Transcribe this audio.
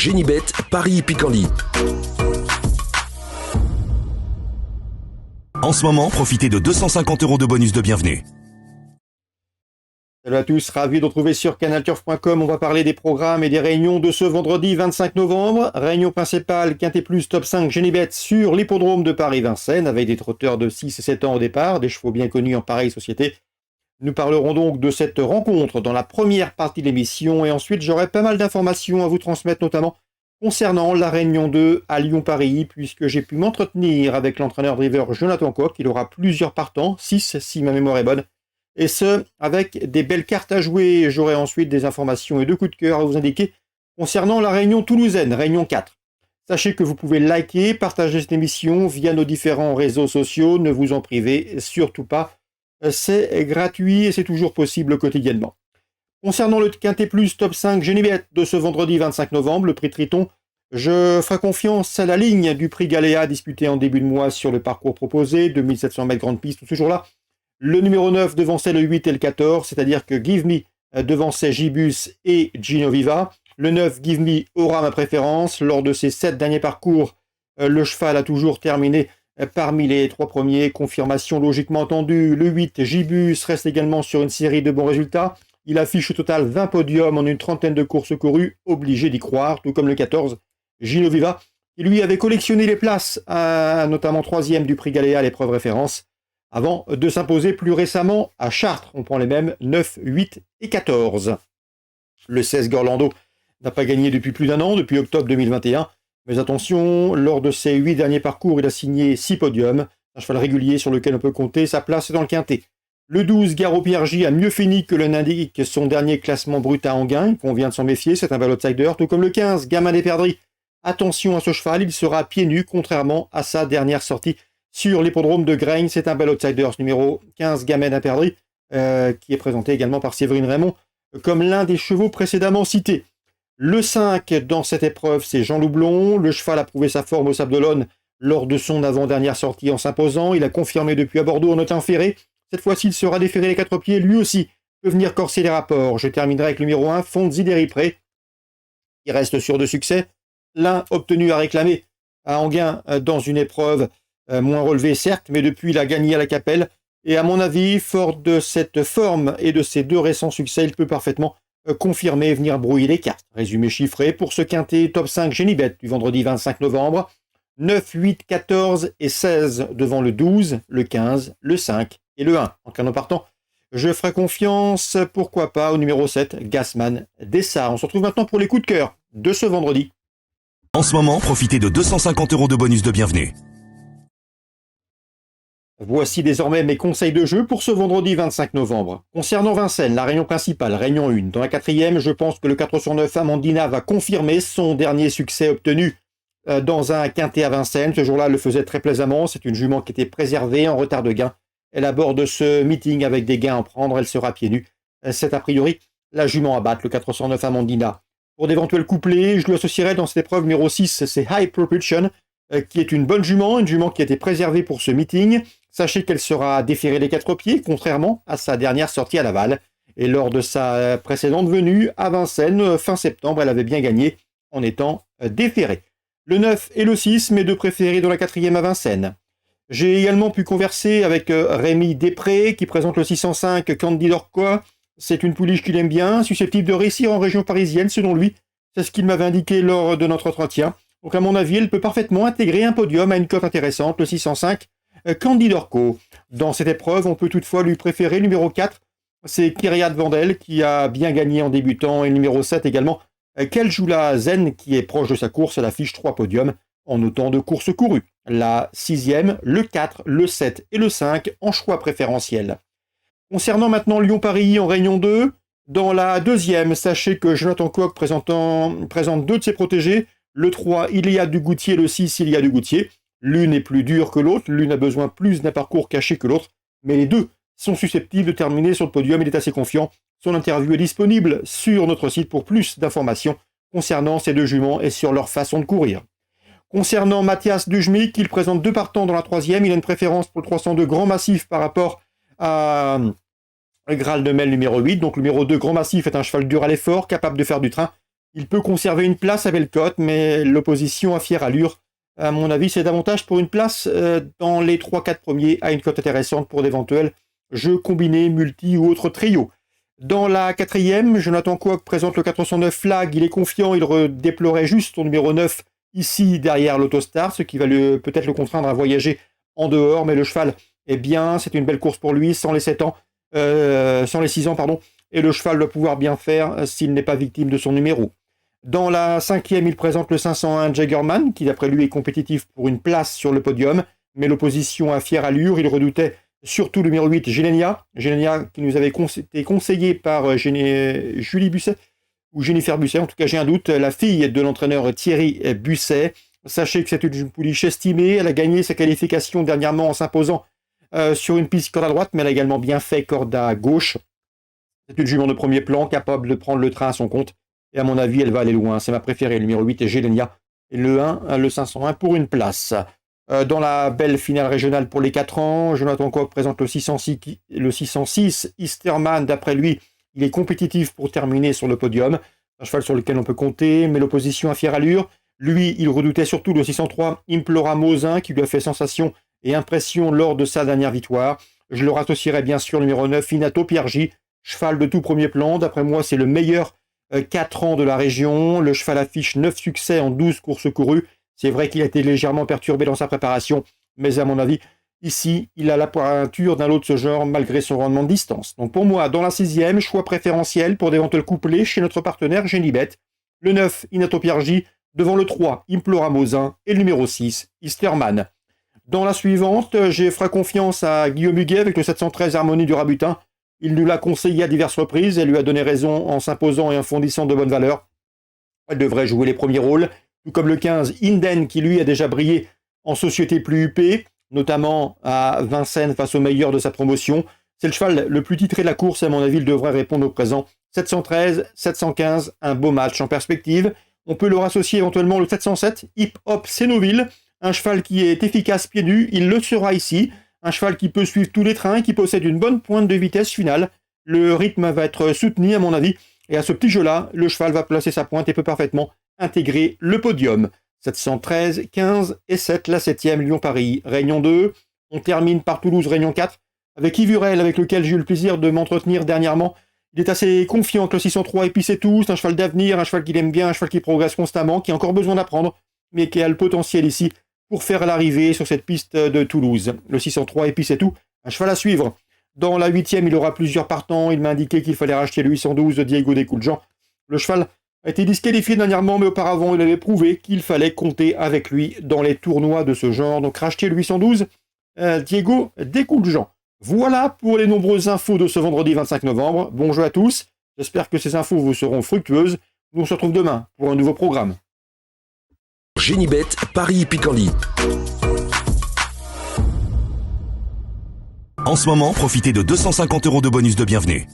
Génibet, Paris-Picardie. En ce moment, profitez de 250 € de bonus de bienvenue. Salut à tous, ravi de retrouver sur canalturf.com. On va parler des programmes et des réunions de ce vendredi 25 novembre. Réunion principale Quintet Plus Top 5 Génibet sur l'hippodrome de Paris-Vincennes avec des trotteurs de 6 et 7 ans au départ, des chevaux bien connus en pareille société. Nous parlerons donc de cette rencontre dans la première partie de l'émission et ensuite j'aurai pas mal d'informations à vous transmettre, notamment concernant la Réunion 2 à Lyon-Paris, puisque j'ai pu m'entretenir avec l'entraîneur driver Jonathan Koch. Il aura plusieurs partants, 6 si ma mémoire est bonne, et ce, avec des belles cartes à jouer. J'aurai ensuite des informations et 2 coups de cœur à vous indiquer concernant la Réunion toulousaine, Réunion 4. Sachez que vous pouvez liker, partager cette émission via nos différents réseaux sociaux, ne vous en privez surtout pas. C'est gratuit et c'est toujours possible quotidiennement. Concernant le Quintet Plus Top 5 Génibet de ce vendredi 25 novembre, le prix Triton, je ferai confiance à la ligne du prix Galéa disputé en début de mois sur le parcours proposé, 2700 mètres grande piste ce jour-là. Le numéro 9 devançait le 8 et le 14, c'est-à-dire que Give Me devançait Gibus et Gino Viva. Le 9 Give Me aura ma préférence. Lors de ses 7 derniers parcours, le cheval a toujours terminé parmi les 3 premiers. Confirmation logiquement entendue. Le 8 Gibus reste également sur une série de bons résultats. Il affiche au total 20 podiums en une trentaine de courses courues, obligé d'y croire, tout comme le 14 Gino Viva, qui lui avait collectionné les places, notamment 3e du prix Galéa à l'épreuve référence, avant de s'imposer plus récemment à Chartres. On prend les mêmes 9, 8 et 14. Le 16 Gorlando n'a pas gagné depuis plus d'un an, depuis octobre 2021. Mais attention, lors de ses 8 derniers parcours, il a signé 6 podiums. Un cheval régulier sur lequel on peut compter sa place dans le quintet. Le 12 Garo Piergi a mieux fini que le n'indique son dernier classement brut à Anguin. Il convient de s'en méfier, c'est un bel outsider. Tout comme le 15 Gamin des Perdrix. Attention à ce cheval, il sera pieds nus, contrairement à sa dernière sortie sur l'hippodrome de Graines. C'est un bel outsider, ce numéro 15 Gamin des Perdrix, qui est présenté également par Séverine Raymond comme l'un des chevaux précédemment cités. Le 5 dans cette épreuve, c'est Jean Loublon. Le cheval a prouvé sa forme au Sable d'Olonne lors de son avant-dernière sortie en s'imposant. Il a confirmé depuis à Bordeaux en étant ferré. Cette fois-ci, il sera déféré les 4 pieds. Lui aussi peut venir corser les rapports. Je terminerai avec le numéro 1, Fonzi Deripré. Il reste sûr de succès. L'un obtenu à réclamer à Anguin dans une épreuve moins relevée, certes, mais depuis, il a gagné à la Capelle. Et à mon avis, fort de cette forme et de ses 2 récents succès, il peut parfaitement confirmer et venir brouiller les cartes. Résumé chiffré pour ce quintet top 5 Génibet du vendredi 25 novembre. 9, 8, 14 et 16 devant le 12, le 15, le 5 et le 1. En canot partant, je ferai confiance, pourquoi pas, au numéro 7, Gassman Dessart. On se retrouve maintenant pour les coups de cœur de ce vendredi. En ce moment, profitez de 250 € de bonus de bienvenue. Voici désormais mes conseils de jeu pour ce vendredi 25 novembre. Concernant Vincennes, la réunion principale, réunion 1. Dans la 4e, je pense que le 4 sur 9 Amandina va confirmer son dernier succès obtenu dans un quintet à Vincennes. Ce jour-là, elle le faisait très plaisamment. C'est une jument qui était préservée en retard de gain. Elle aborde ce meeting avec des gains à prendre. Elle sera pieds nus. C'est a priori la jument à battre, le 409 Amandina. Pour d'éventuels couplets, je lui associerai dans cette épreuve numéro 6, c'est High Propulsion, qui est une bonne jument, une jument qui a été préservée pour ce meeting. Sachez qu'elle sera déférée les 4 pieds, contrairement à sa dernière sortie à Laval. Et lors de sa précédente venue à Vincennes, fin septembre, elle avait bien gagné en étant déférée. Le 9 et le 6, mes 2 préférés dans la 4e à Vincennes. J'ai également pu converser avec Rémi Després, qui présente le 605 Candide Orcois. C'est une pouliche qu'il aime bien, susceptible de réussir en région parisienne, selon lui. C'est ce qu'il m'avait indiqué lors de notre entretien. Donc à mon avis, elle peut parfaitement intégrer un podium à une cote intéressante, le 605 Candide Orco. Dans cette épreuve, on peut toutefois lui préférer le numéro 4, c'est Kyriat Vandel, qui a bien gagné en débutant, et le numéro 7 également, Keljula Zen, qui est proche de sa course. Elle affiche 3 podiums en autant de courses courues. La 6e, le 4, le 7 et le 5 en choix préférentiel. Concernant maintenant Lyon-Paris en Réunion 2, dans la 2e, sachez que Jonathan Koch présente 2 de ses protégés. Le 3, il y a du Goutier, le 6, il y a du Goutier. L'une est plus dure que l'autre, l'une a besoin plus d'un parcours caché que l'autre, mais les 2 sont susceptibles de terminer sur le podium. Il est assez confiant. Son interview est disponible sur notre site pour plus d'informations concernant ces 2 juments et sur leur façon de courir. Concernant Mathias Dujmic, il présente 2 partants dans la 3e. Il a une préférence pour le 302 Grand Massif par rapport à Graal de Mel numéro 8. Donc le numéro 2 Grand Massif est un cheval dur à l'effort, capable de faire du train. Il peut conserver une place à belle cote, mais l'opposition à fière allure, à mon avis, c'est davantage pour une place dans les 3-4 premiers à une cote intéressante pour d'éventuels jeux combinés, multi ou autres trios. Dans la quatrième, Jonathan Coq présente le 409 Flag, il est confiant, il redéplorait juste son numéro 9 ici derrière l'Autostar, ce qui va peut-être le contraindre à voyager en dehors, mais le cheval est bien, c'est une belle course pour lui, sans les 6 ans, et le cheval doit pouvoir bien faire s'il n'est pas victime de son numéro. Dans la cinquième, il présente le 501 Jaggerman, qui d'après lui est compétitif pour une place sur le podium, mais l'opposition à fière allure, il redoutait surtout le numéro 8, Gilenia qui nous avait été conseillé par Julie Busset, ou Jennifer Busset, en tout cas j'ai un doute, la fille de l'entraîneur Thierry Busset. Sachez que c'est une pouliche estimée, elle a gagné sa qualification dernièrement en s'imposant sur une piste corde à droite, mais elle a également bien fait corde à gauche. C'est une jument de premier plan, capable de prendre le train à son compte, et à mon avis elle va aller loin, c'est ma préférée, le numéro 8 est Gilenia, et le 1, le 501 pour une place. Dans la belle finale régionale pour les 4 ans, Jonathan Coq présente le 606 Easterman. D'après lui, il est compétitif pour terminer sur le podium. Un cheval sur lequel on peut compter, mais l'opposition à fière allure. Lui, il redoutait surtout le 603 Implora Mosin, qui lui a fait sensation et impression lors de sa dernière victoire. Je le rassocierai bien sûr numéro 9, Inato Piergi, cheval de tout premier plan. D'après moi, c'est le meilleur 4 ans de la région. Le cheval affiche 9 succès en 12 courses courues. C'est vrai qu'il a été légèrement perturbé dans sa préparation, mais à mon avis, ici, il a la pointure d'un lot de ce genre malgré son rendement de distance. Donc pour moi, dans la 6e, choix préférentiel pour d'éventuels couplets chez notre partenaire Genibet. Le 9, Inato Piergi, devant le 3, Implora Mosin, et le numéro 6, Easterman. Dans la suivante, j'ai ferai confiance à Guillaume Huguet avec le 713 Harmonie du Rabutin. Il nous l'a conseillé à diverses reprises, elle lui a donné raison en s'imposant et en fondissant de bonnes valeurs. Elle devrait jouer les premiers rôles. Tout comme le 15, Inden, qui lui a déjà brillé en société plus huppée, notamment à Vincennes face au meilleur de sa promotion. C'est le cheval le plus titré de la course, et à mon avis, il devrait répondre au présent. 713, 715, un beau match en perspective. On peut le rassocier éventuellement le 707, Hip Hop Sénoville, un cheval qui est efficace pieds nus, il le sera ici. Un cheval qui peut suivre tous les trains, qui possède une bonne pointe de vitesse finale. Le rythme va être soutenu, à mon avis, et à ce petit jeu-là, le cheval va placer sa pointe et peut parfaitement intégrer le podium. 713, 15 et 7, la 7e, Lyon-Paris, Réunion 2. On termine par Toulouse, Réunion 4, avec Yves Hurel, avec lequel j'ai eu le plaisir de m'entretenir dernièrement. Il est assez confiant que le 603 et puis c'est tout, c'est un cheval d'avenir, un cheval qu'il aime bien, un cheval qui progresse constamment, qui a encore besoin d'apprendre, mais qui a le potentiel ici pour faire l'arrivée sur cette piste de Toulouse. Le 603 et puis c'est tout, un cheval à suivre. Dans la 8e, il aura plusieurs partants, il m'a indiqué qu'il fallait racheter le 812 de Diego Descouljean. Le cheval a été disqualifié dernièrement, mais auparavant, il avait prouvé qu'il fallait compter avec lui dans les tournois de ce genre. Donc, racheter le 812, Diego Descouljean. Voilà pour les nombreuses infos de ce vendredi 25 novembre. Bon jeu à tous. J'espère que ces infos vous seront fructueuses. Nous on se retrouve demain pour un nouveau programme. Genibet, Paris Picardie. En ce moment, profitez de 250 € de bonus de bienvenue.